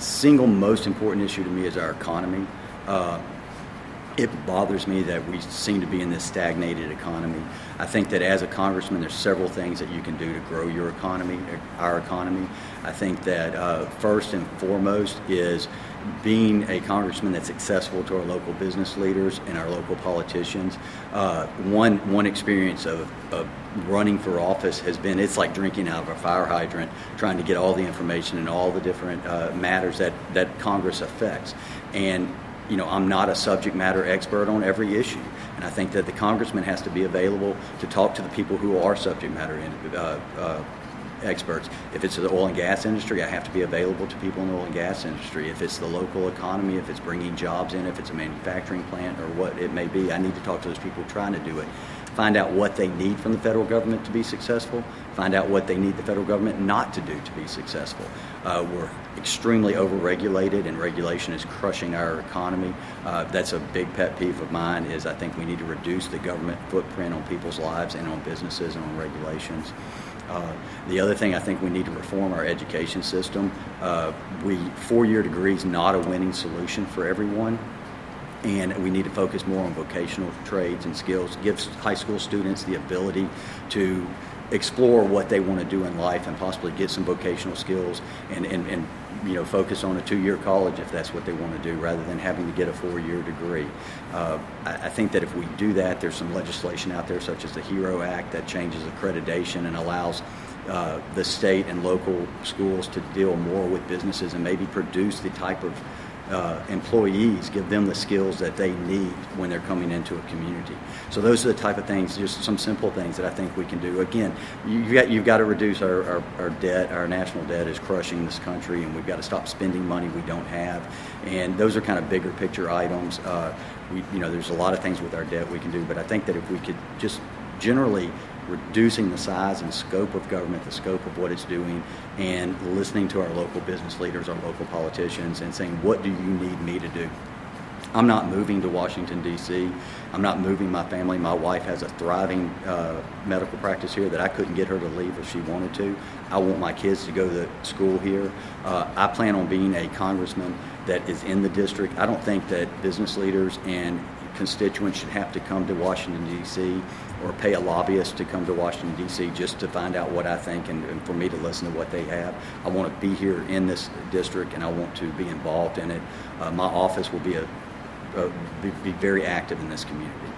single most important issue to me is our economy. It bothers me that we seem to be in this stagnated economy. I think that as a congressman, there's several things that you can do to grow your economy, our economy. I think that first and foremost is being a congressman that's accessible to our local business leaders and our local politicians. One experience of running for office has been, it's like drinking out of a fire hydrant, trying to get all the information and all the different matters that Congress affects. And I'm not a subject matter expert on every issue, and I think that the congressman has to be available to talk to the people who are subject matter experts. If it's the oil and gas industry, I have to be available to people in the oil and gas industry. If it's the local economy, if it's bringing jobs in, if it's a manufacturing plant or what it may be, I need to talk to those people trying to do it. Find out what they need from the federal government to be successful. Find out what they need the federal government not to do to be successful. We're extremely overregulated, and regulation is crushing our economy. That's a big pet peeve of mine. Is I think we need to reduce the government footprint on people's lives and on businesses and on regulations. The other thing, I think we need to reform our education system. 4-year degrees not a winning solution for everyone. And we need to focus more on vocational trades and skills, give high school students the ability to explore what they want to do in life and possibly get some vocational skills and focus on a 2-year college if that's what they want to do, rather than having to get a 4-year degree. I think that if we do that, there's some legislation out there such as the HERO Act that changes accreditation and allows the state and local schools to deal more with businesses and maybe produce the type of employees, give them the skills that they need when they're coming into a community. So those are the type of things, just some simple things that I think we can do. Again, you've got to reduce our debt. Our national debt is crushing this country, and we've got to stop spending money we don't have. And those are kind of bigger picture items. There's a lot of things with our debt we can do, but I think that if we could just generally reducing the size and scope of government, the scope of what it's doing, and listening to our local business leaders, our local politicians, and saying, what do you need me to do? I'm not moving to Washington, D.C. I'm not moving my family. My wife has a thriving medical practice here that I couldn't get her to leave if she wanted to. I want my kids to go to school here. I plan on being a congressman that is in the district. I don't think that business leaders and constituents should have to come to Washington, D.C. or pay a lobbyist to come to Washington, D.C. just to find out what I think and for me to listen to what they have. I want to be here in this district, and I want to be involved in it. My office will be very active in this community.